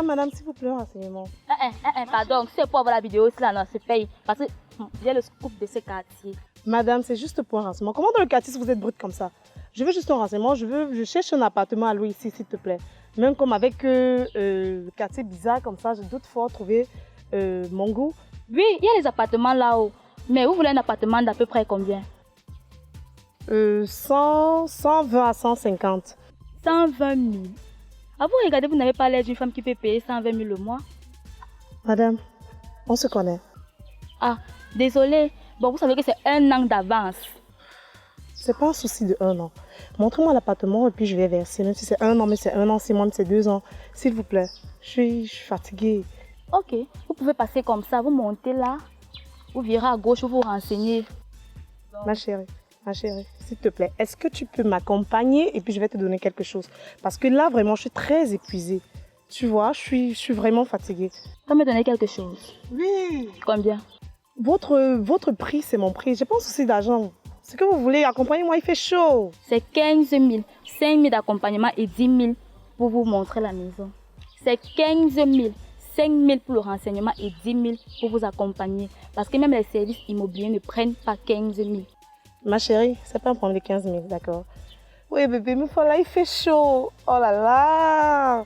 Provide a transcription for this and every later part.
Madame, s'il vous plaît, renseignement. Pardon, c'est pour avoir la vidéo, là, non, c'est payé. Parce que j'ai le scoop de ce quartier. Madame, c'est juste pour un renseignement. Comment dans le quartier vous êtes brute comme ça? Je veux juste un renseignement. Je cherche un appartement à louer ici, s'il te plaît. Même comme avec le quartier bizarre comme ça, je doute fort trouver mon goût. Oui, il y a les appartements là-haut. Mais vous voulez un appartement d'à peu près combien? 120 à 150. 120 000. Ah, vous regardez, vous n'avez pas l'air d'une femme qui peut payer 120 000 le mois? Madame, on se connaît. Ah, désolé. Bon, vous savez que c'est 1 an d'avance. C'est pas un souci de 1 an. Montrez-moi l'appartement et puis je vais verser. Même si c'est 1 an, mais c'est 1 an, 6 mois, mais c'est 2 ans. S'il vous plaît. Je suis fatiguée. Ok, vous pouvez passer comme ça. Vous montez là. Vous virez à gauche, vous vous renseignez. Ma chérie, s'il te plaît, est-ce que tu peux m'accompagner et puis je vais te donner quelque chose? Parce que là, vraiment, je suis très épuisée. Tu vois, je suis vraiment fatiguée. Tu peux me donner quelque chose? Oui. Combien? Votre prix, c'est mon prix. J'ai pas un souci d'argent. Ce que vous voulez, accompagnez-moi, il fait chaud. C'est 15 000. 5 000 d'accompagnement et 10 000 pour vous montrer la maison. C'est 15 000. 5 000 pour le renseignement et 10 000 pour vous accompagner. Parce que même les services immobiliers ne prennent pas 15 000. Ma chérie, c'est pas un problème de 15 000, d'accord? Oui, bébé, mais voilà, il fait chaud. Oh là là.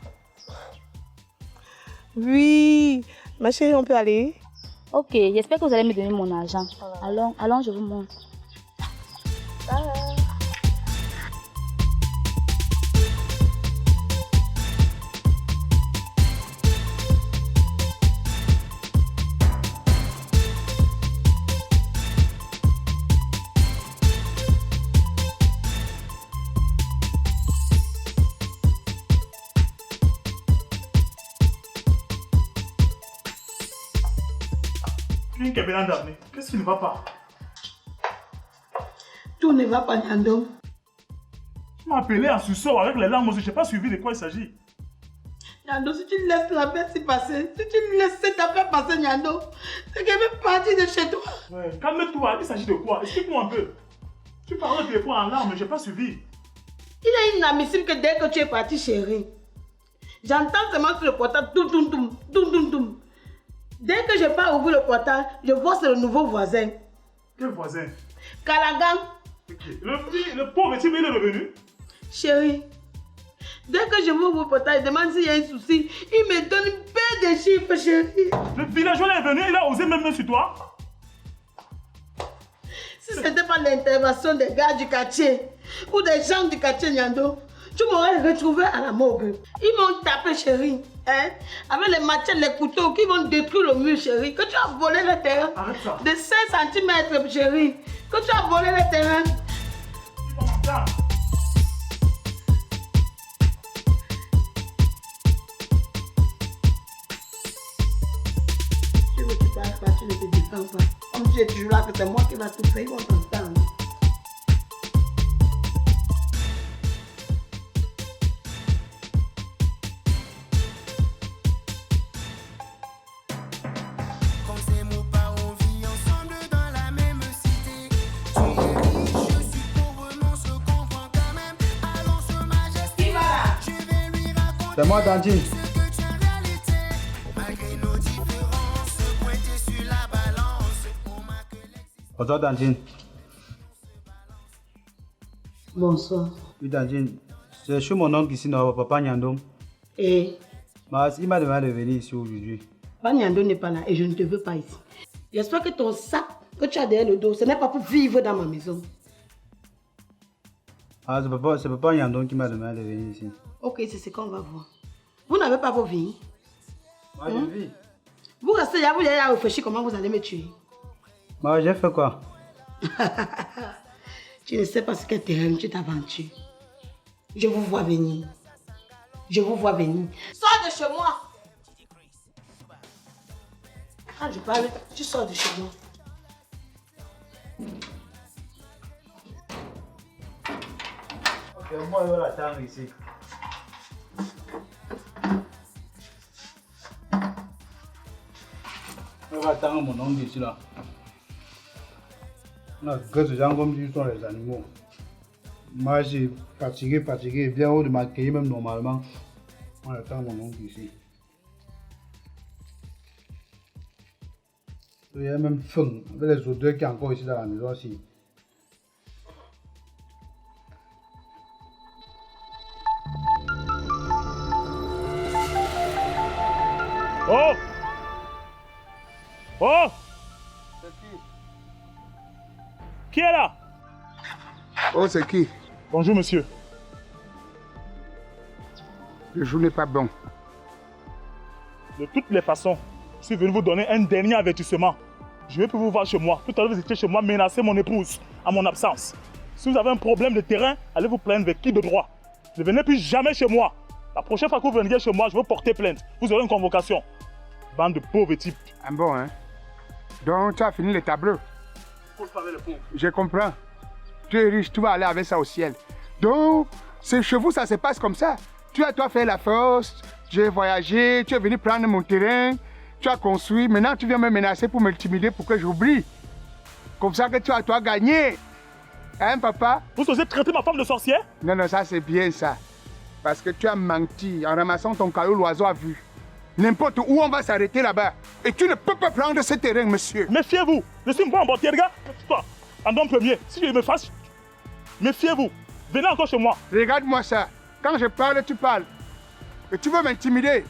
Oui. Ma chérie, on peut aller? Ok, j'espère que vous allez me donner mon argent. Allons, je vous montre. Qu'est-ce qui ne va pas? Tout ne va pas, Nyando. Tu m'as appelé en sursaut avec les larmes, je n'ai pas suivi de quoi il s'agit. Nyando, si tu laisses la bête s'y passer, si tu laisses cette affaire passer, Nyando, c'est qu'elle veut partir de chez toi. Ouais, calme-toi, il s'agit de quoi? Explique-moi un peu. Tu parles au téléphone en larmes, je n'ai pas suivi. Il est inadmissible que dès que tu es parti, chérie, j'entends seulement sur le portable, doum, doum, doum, doum, doum, doum. Dès que je n'ai pas ouvert le portable, je vois c'est le nouveau voisin. Quel voisin? Kalagan. Okay. Le pauvre type, il est revenu? Chérie, dès que je m'ouvre le portable, il demande s'il y a un souci. Il me donne une paire de chiffres, chérie. Le villageois est venu, il a osé même sur toi? Si ce n'était pas l'intervention des gars du quartier ou des gens du quartier Nyando, tu m'aurais retrouvé à la morgue. Ils m'ont tapé, chérie. Hein? Avec les machettes, les couteaux qui vont détruire le mur, chérie. Que tu as volé le terrain. Arrête ça. De 5 cm, chérie. Que tu as volé le terrain. Tu veux que tu parles pas, tu ne te défends pas. Comme tu es toujours là, que c'est moi qui va tout faire, ils vont t'entendre. C'est moi, Dandine. Bonsoir, Dandine. Bonsoir. Oui, Dandine. Je suis mon oncle ici, notre papa Nyandom. Et Il m'a demandé de venir ici aujourd'hui. Papa Nyando n'est pas là et je ne te veux pas ici. J'espère que ton sac que tu as derrière le dos, ce n'est pas pour vivre dans ma maison. Ah, c'est papa Nyandom qui m'a demandé de venir ici. Ok, c'est ce qu'on va voir. Vous n'avez pas vos vies. Moi, je vis. Vous restez là, vous allez réfléchir comment vous allez me tuer. Moi, j'ai fait quoi? Tu ne sais pas ce qu'est terrain, tu t'aventures. Je vous vois venir. Je vous vois venir. Sors de chez moi. Quand je parle, tu sors de chez moi. Ok, moi, je vais l'attendre ici. Je vais attendre mon oncle ici là. Que ces gens comme tu sont les animaux. Moi, j'ai fatigué, bien haut de m'accueillir même normalement. On attend mon oncle ici. Il y a même faim, avec les odeurs qui sont encore ici dans la maison aussi. Oh! Oh! C'est qui? Qui est là? Oh, c'est qui? Bonjour, monsieur. Le jour n'est pas bon. De toutes les façons, je suis venu vous donner un dernier avertissement. Je vais plus vous voir chez moi. Tout à l'heure, vous étiez chez moi, menacer mon épouse en mon absence. Si vous avez un problème de terrain, allez vous plaindre avec qui de droit. Ne venez plus jamais chez moi. La prochaine fois que vous venez chez moi, je vais porter plainte. Vous aurez une convocation. Bande de pauvres types. Ah bon, hein? Donc, tu as fini les tableaux. Je comprends. Tu es riche, tu vas aller avec ça au ciel. Donc, c'est chez vous, ça se passe comme ça. Tu as toi fait la force, j'ai voyagé, tu es venu prendre mon terrain, tu as construit. Maintenant, tu viens me menacer pour m'intimider pour que j'oublie. Comme ça que tu as toi gagné. Hein, papa? Vous osez traiter ma femme de sorcière? Non, non, ça c'est bien ça. Parce que tu as menti en ramassant ton caillou, l'oiseau a vu. N'importe où on va s'arrêter là-bas. Et tu ne peux pas prendre ce terrain, monsieur. Méfiez-vous. Je suis une bonne embouteille, regarde. Toi, en don premier, si je me fâche, méfiez-vous. Venez encore chez moi. Regarde-moi ça. Quand je parle, tu parles. Et tu veux m'intimider.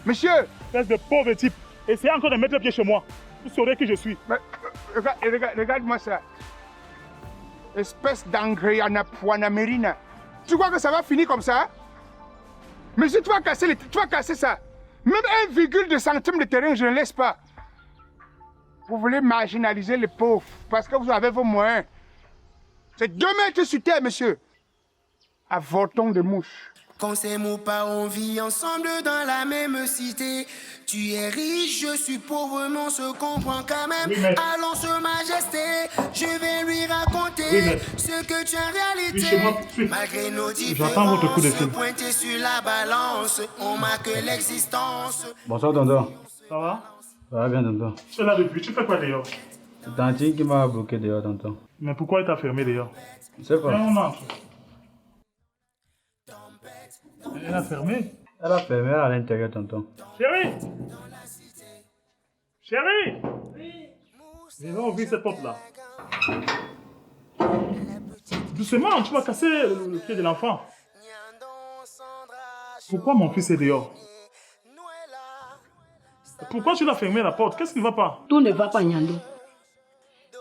Monsieur. Espèce de pauvre type. Essayez encore de mettre le pied chez moi. Vous saurez qui je suis. Mais, regarde-moi ça. Espèce d'angréanapuanamerina. Tu crois que ça va finir comme ça? Mais si tu vas casser ça. Même 1,2 centime de terrain, je ne laisse pas. Vous voulez marginaliser les pauvres parce que vous avez vos moyens. C'est 2 mètres sur terre, monsieur. Avorton de mouche. Quand c'est mon pas, on vit ensemble dans la même cité. Tu es riche, je suis pauvre, mais on se comprend quand même. Oui, allons sur majesté, je vais lui raconter oui, ce que tu es en réalité. Oui, chez moi, oui. Malgré nos J'attends votre coup de différences, fil. pointer sur la balance, on marque l'existence. Bonsoir, tonton. Ça va? Ça va bien, tonton. Tu es là depuis. Tu fais quoi dehors? C'est Tantine qui m'a bloqué dehors, tonton. Mais pourquoi il t'a fermé dehors? Je sais pas. Viens, on entre. Elle a fermé. Elle a fermé à l'intérieur, tonton. Chérie! Chérie! Oui. Viens ouvrir cette porte-là. Doucement, tu vas casser le pied de l'enfant. Pourquoi mon fils est dehors? Pourquoi tu l'as fermé la porte? Qu'est-ce qui ne va pas? Tout ne va pas, Nyando.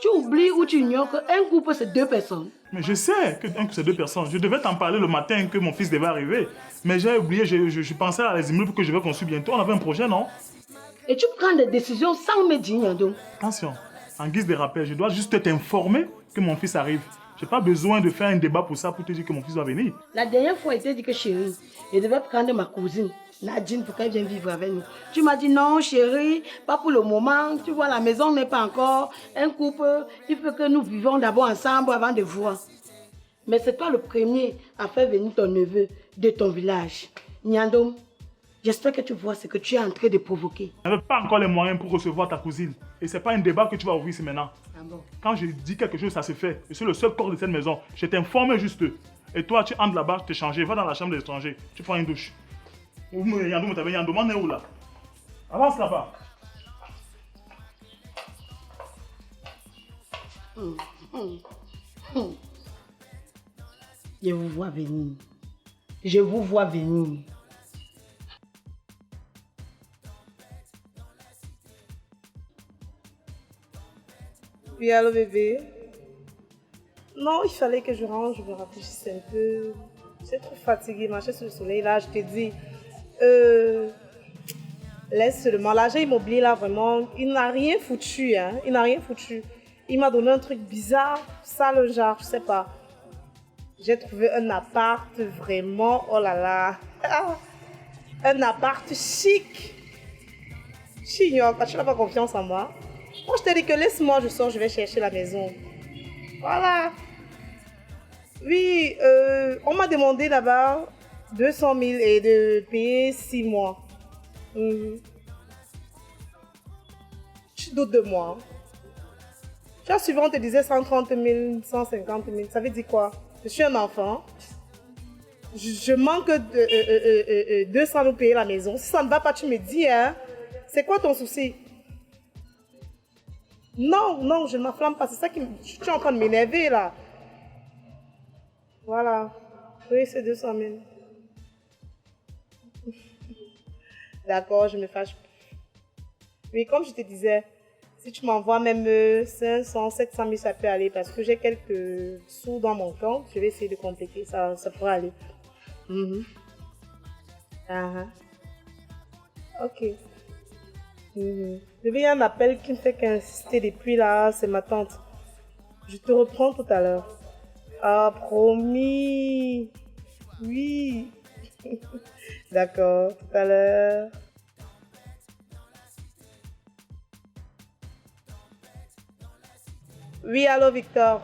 Tu oublies ou tu ignores qu'un couple, c'est 2 personnes. Mais je sais que c'est 2 personnes. Je devais t'en parler le matin que mon fils devait arriver. Mais j'ai oublié, je pensais à les immeubles que je vais construire bientôt. On avait un projet, non? Et tu prends des décisions sans me dire, Nyando. Attention, en guise de rappel, je dois juste t'informer que mon fils arrive. Je n'ai pas besoin de faire un débat pour ça, pour te dire que mon fils va venir. La dernière fois, il t'a dit que chérie, je devais prendre ma cousine, Nadine, pour qu'elle vienne vivre avec nous. Tu m'as dit non, chérie, pas pour le moment. Tu vois, la maison n'est pas encore un couple. Il faut que nous vivions d'abord ensemble avant de voir. Mais c'est toi le premier à faire venir ton neveu de ton village. Nyando, j'espère que tu vois ce que tu es en train de provoquer. Je n'avais pas encore les moyens pour recevoir ta cousine. Et ce n'est pas un débat que tu vas ouvrir ici maintenant. Ah bon? Quand je dis quelque chose, ça se fait. Je suis le seul corps de cette maison. Je t'informe juste. Et toi, tu entres là-bas, tu t'es changé. Va dans la chambre des étrangers. Tu prends une douche. Yando, m'en est où là? Avance là-bas. Je vous vois venir. Je vous vois venir. Oui, allô bébé. Non, il fallait que je rentre, je me rafraîchisse un peu. J'ai trop fatiguée, marcher sur le soleil. Là, je te dis, laisse seulement. L'agent immobilier, là, vraiment, il n'a rien foutu. Hein. Il n'a rien foutu. Il m'a donné un truc bizarre, ça le genre, je sais pas. J'ai trouvé un appart vraiment, oh là là. Un appart chic. Chignon, tu n'as pas confiance en moi. Moi, je t'ai dit que laisse-moi, je sors, je vais chercher la maison. Voilà. Oui, on m'a demandé là-bas 200 000 et de payer 6 mois. Tu doutes de moi. Tu as suivi, on te disait 130 000, 150 000. Ça veut dire quoi? Je suis un enfant. Je manque de 200 000 pour payer la maison. Si ça ne va pas, tu me dis, hein. C'est quoi ton souci? Non, non, je ne m'enflamme pas. C'est ça qui me... Je suis en train de m'énerver là. Voilà. Oui, c'est 200 000. D'accord, je me fâche. Oui, comme je te disais, si tu m'envoies même 500, 700 000, ça peut aller parce que j'ai quelques sous dans mon compte. Je vais essayer de compléter. Ça pourra aller. Ok. Bébé, il y a un appel qui ne fait qu'insister depuis là. C'est ma tante. Je te reprends tout à l'heure. Ah, promis. Oui. D'accord, tout à l'heure. Oui, allô, Victor.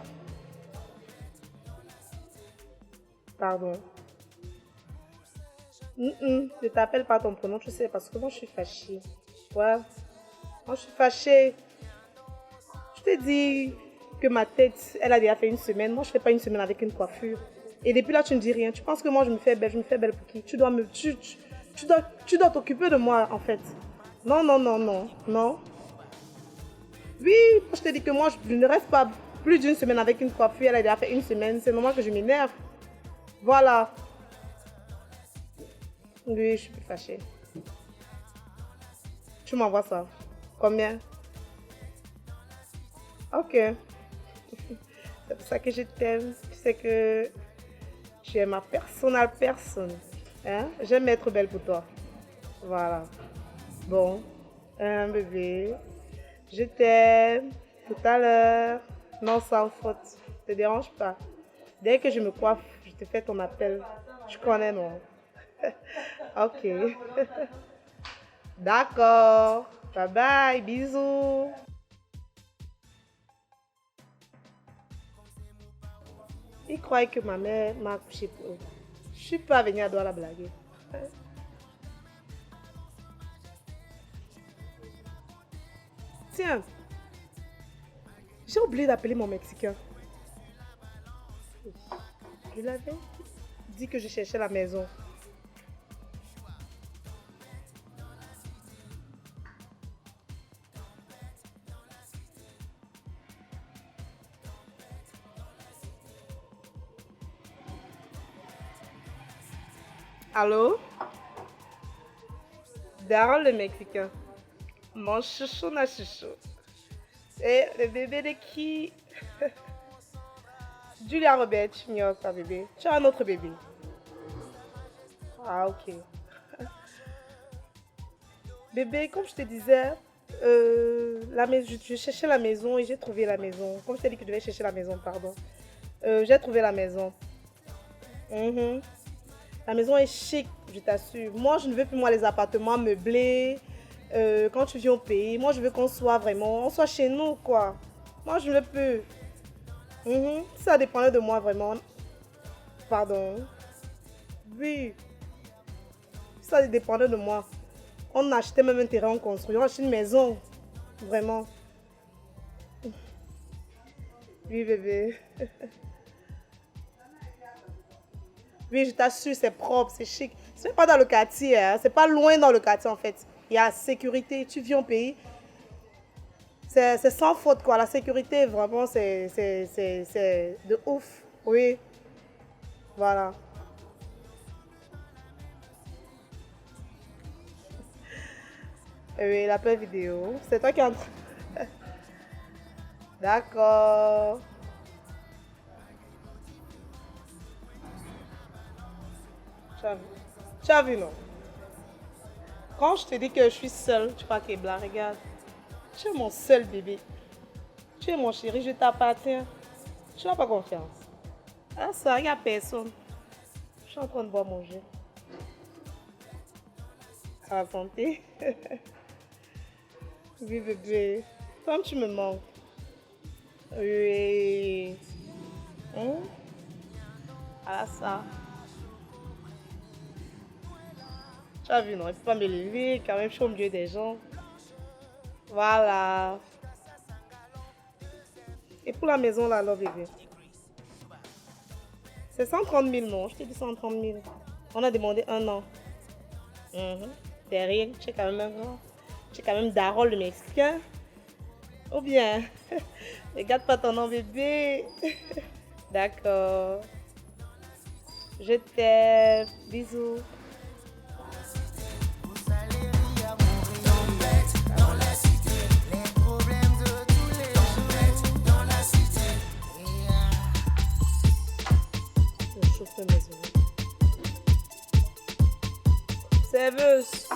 Pardon. Ne t'appelle pas ton prénom, tu sais, parce que moi, je suis fâchée. Ouais. Moi, je suis fâchée. Je t'ai dit que ma tête, elle a déjà fait une semaine. Moi, je ne fais pas une semaine avec une coiffure. Et depuis là, tu ne dis rien. Tu penses que moi, je me fais belle pour qui? Tu dois t'occuper de moi, en fait. Non, non, non, non, non. Oui, je t'ai dit que moi, je ne reste pas plus d'une semaine avec une coiffure. Elle a déjà fait une semaine. C'est normal que je m'énerve. Voilà. Oui, je suis plus fâchée. Tu m'envoies ça. Combien? Ok. C'est pour ça que je t'aime. Tu sais que tu es ma personne. Hein? J'aime être belle pour toi. Voilà. Bon. Bébé. Je t'aime. Tout à l'heure. Non, sans faute. Ne te dérange pas. Dès que je me coiffe, je te fais ton appel. Tu connais, non? Ok. D'accord. Bye bye. Bisous. Il croyait que ma mère m'a accouché pour eux. Je ne suis pas venue à Douala la blaguer. Tiens, j'ai oublié d'appeler mon Mexicain. Je l'avais dit que je cherchais la maison. Allô? Daryl le Mexicain. Mon chouchou na chouchou. Et le bébé de qui? Julia Robert, tu ignores ça, bébé. Tu as un autre bébé. Ah, ok. Bébé, comme je te disais, je cherchais la maison et j'ai trouvé la maison. Comme je t'ai dit que je devais chercher la maison, pardon. J'ai trouvé la maison. La maison est chic, je t'assure. Moi, je ne veux plus moi les appartements meublés. Quand tu viens au pays, moi, je veux qu'on soit vraiment, on soit chez nous, quoi. Moi, je ne veux plus. Ça dépendait de moi, vraiment. Pardon. Oui. Ça dépendait de moi. On achetait même un terrain, on construisait, on achetait une maison. Vraiment. Oui, bébé. Oui, je t'assure, c'est propre, c'est chic. Ce n'est pas dans le quartier, hein. C'est pas loin dans le quartier, en fait. Il y a la sécurité. Tu viens au pays, c'est sans faute, quoi. La sécurité, vraiment, c'est de ouf. Oui. Voilà. Oui, l'appel vidéo. C'est toi qui es en train. D'accord. Tu as vu, non? Quand je te dis que je suis seule, tu crois qu'il est blanc, regarde. Tu es mon seul bébé. Tu es mon chéri, je t'appartiens. Tu n'as pas confiance. Ah ça, il n'y a personne. Je suis en train de boire mon jus. À la santé. Oui, bébé. Comme tu me manques. Oui. Ah ça. Tu as vu, non? Il ne faut pas me lever, quand même, je suis au milieu des gens. Voilà. Et pour la maison, là, alors, bébé? C'est 130 000, non? Je t'ai dit 130 000. On a demandé 1 an. T'es rien, tu es quand même un grand. Tu es quand même Daryl le Mexicain. Ou bien, regarde pas ton nom, bébé. D'accord. Je t'aime. Bisous. Je chauffe mes oreilles. Serveuse.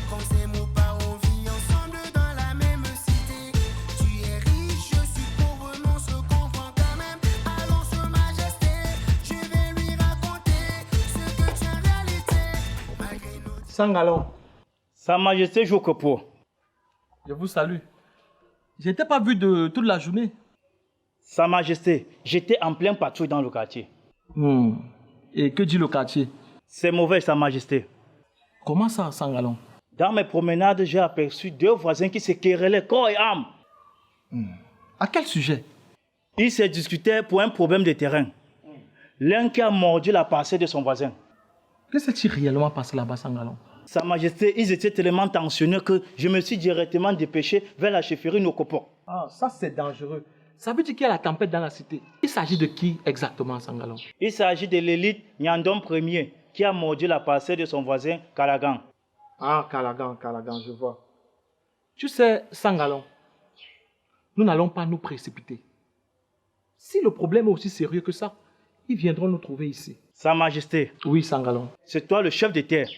Quand ces mots pas, on vit ensemble dans la même cité. Tu es riche, je suis pauvre, mais on se comprend quand même. Allons sur Majesté, je vais lui raconter ce que tu es en réalité. Malgré nous. Sangalon, Sa Majesté Jokopo. je vous salue. Je n'étais pas vu de toute la journée. Sa Majesté, j'étais en plein patrouille dans le quartier. Et que dit le quartier? C'est mauvais, Sa Majesté. Comment ça, Sangalon? Dans mes promenades, j'ai aperçu deux voisins qui se querellaient corps et âme. À quel sujet? Ils se discutaient pour un problème de terrain. L'un qui a mordu la parcelle de son voisin. Que s'est-il réellement passé là-bas, Sangalon? Sa Majesté, ils étaient tellement tensionnés que je me suis directement dépêché vers la chefferie Nokopo. Ah, ça c'est dangereux. Ça veut dire qu'il y a la tempête dans la cité. Il s'agit de qui exactement, Sangalon? Il s'agit de l'élite Nyandom Ier qui a mordu la parcelle de son voisin Kalagan. Ah, Kalagan, je vois. Tu sais, Sangalon, nous n'allons pas nous précipiter. Si le problème est aussi sérieux que ça, ils viendront nous trouver ici. Sa Majesté, Oui, Sangalon. c'est toi le chef de terre,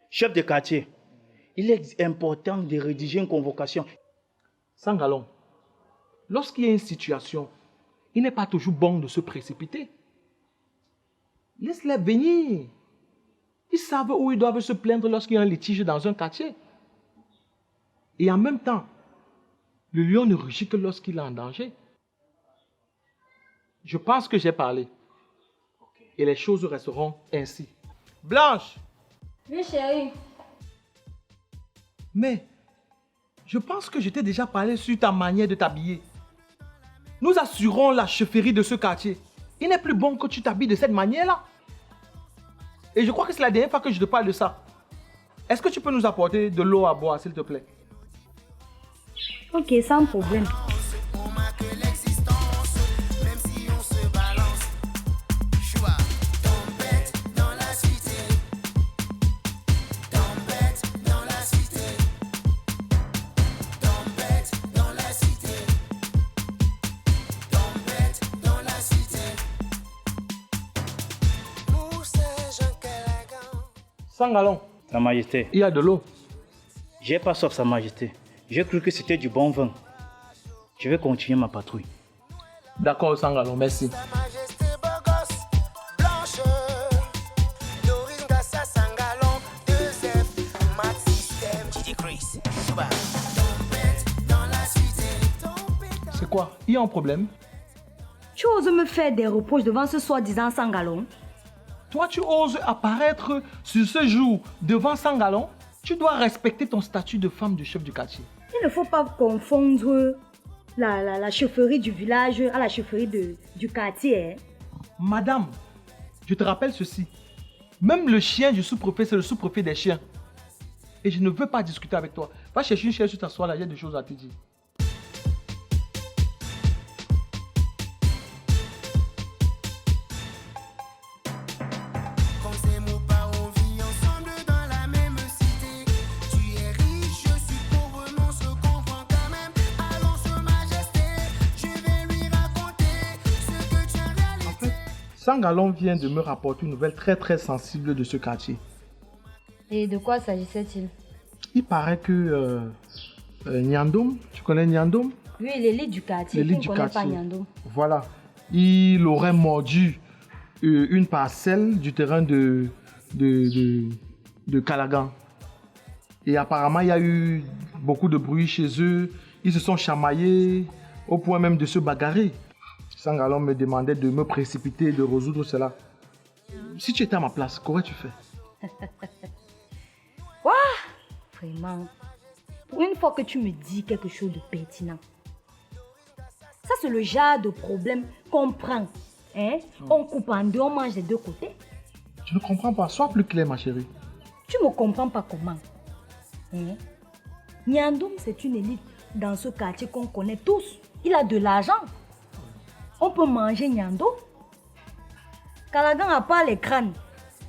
chef de quartier. Il est important de rédiger une convocation. Sangalon, lorsqu'il y a une situation, il n'est pas toujours bon de se précipiter. Laisse-les venir. Ils savent où ils doivent se plaindre lorsqu'il y a un litige dans un quartier. Et en même temps, le lion ne rugit que lorsqu'il est en danger. Je pense que j'ai parlé. Et les choses resteront ainsi. Blanche! Oui, chérie. Mais, je pense que je t'ai déjà parlé sur ta manière de t'habiller. Nous assurons la chefferie de ce quartier. Il n'est plus bon que tu t'habilles de cette manière-là. Et je crois que c'est la dernière fois que je te parle de ça. Est-ce que tu peux nous apporter de l'eau à boire, s'il te plaît? Ok, sans problème. On marque l'existence, même si on se balance. Choix, tempête dans la cité. Tempête dans la cité. Tempête dans la cité. Tempête dans la cité. Pour ces gens qu'elle Sangalon, Sa Majesté, il y a de l'eau. j'ai pas soif, Sa Majesté. J'ai cru que c'était du bon vin. Je vais continuer ma patrouille. D'accord, Sangalon, merci. Sa Majesté beau gosse, Blanche, Dorine Gassa Sangalon, 2F, Max System, Gigi Chris, Chouba. Tempête dans la cité. C'est quoi? Il y a un problème? Tu oses me faire des reproches devant ce soi-disant Sangalon? Toi, tu oses apparaître sur ce jour devant Sangalon? Tu dois respecter ton statut de femme du chef du quartier. Il ne faut pas confondre la chefferie du village à la chefferie du quartier. Hein. Madame, je te rappelle ceci. Même le chien du sous-préfet, c'est le sous-préfet des chiens. Et je ne veux pas discuter avec toi. Va chercher une chaise sur t'asseoir là, il y a des choses à te dire. Quand ces mots pas, on vit ensemble dans la même cité. Tu es riche, je suis pauvre, mais on se comprend quand même. Allons sur Majesté, je vais lui raconter ce que tu es en réalité. Sangalon vient de me rapporter une nouvelle très sensible de ce quartier. Et de quoi s'agissait-il? Il paraît que Nyandom, tu connais Nyandom? Oui, l'élite du quartier. L'élite Qui du ne connaît pas quartier. Nyando? Voilà. Il aurait mordu une parcelle du terrain de Kalagan. Et apparemment, il y a eu beaucoup de bruit chez eux. Ils se sont chamaillés au point même de se bagarrer. Sangalon me demandait de me précipiter et de résoudre cela. Si tu étais à ma place, qu'aurais-tu fait? Vraiment. Pour une fois que tu me dis quelque chose de pertinent. Ça, c'est le genre de problème qu'on prend. Hein? On coupe en deux, on mange des deux côtés. Je ne comprends pas. Sois plus clair, ma chérie. Tu me comprends pas comment? Hein? Nyandum, c'est une élite dans ce quartier qu'on connaît tous. Il a de l'argent. On peut manger Nyando. Calagan n'a pas les crânes.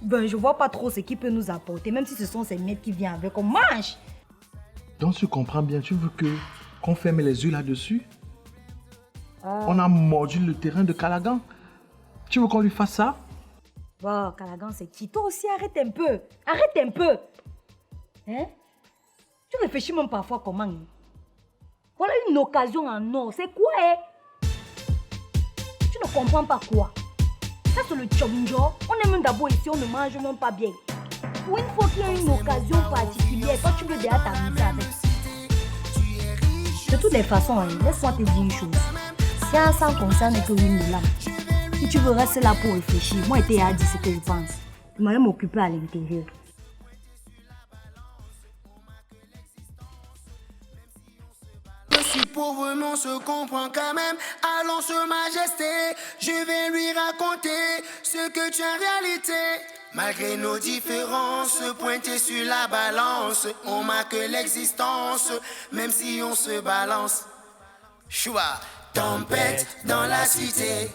Ben, je vois pas trop ce qu'il peut nous apporter, même si ce sont ces mecs qui viennent avec. On mange. Donc tu comprends bien, tu veux qu'on ferme les yeux là-dessus? On a mordu le terrain de Calagan. Tu veux qu'on lui fasse ça? Bon, Calagan, c'est qui? Toi aussi, arrête un peu. Arrête un peu. Hein? Tu réfléchis même parfois comment? Hein? Voilà une occasion en or. C'est quoi, hein? Tu ne comprends pas quoi? Ça, c'est le tchonjo. On est même d'abord ici, on ne mange même pas bien. Pour une fois qu'il y a une occasion particulière, toi, tu veux déjà t'amuser avec. De toutes les façons, hein, laisse-moi te dire une chose. Si ça ne concerne que une lame, si tu veux rester là pour réfléchir, moi, je t'ai dit ce que je pense. Je vais m'occuper à l'intérieur. Je suis pauvre, mais on se comprend quand même. Allons sur Majesté, je vais lui raconter ce que tu es en réalité. Malgré nos différences, pointées sur la balance, on marque l'existence, même si on se balance. Choua, tempête dans la cité.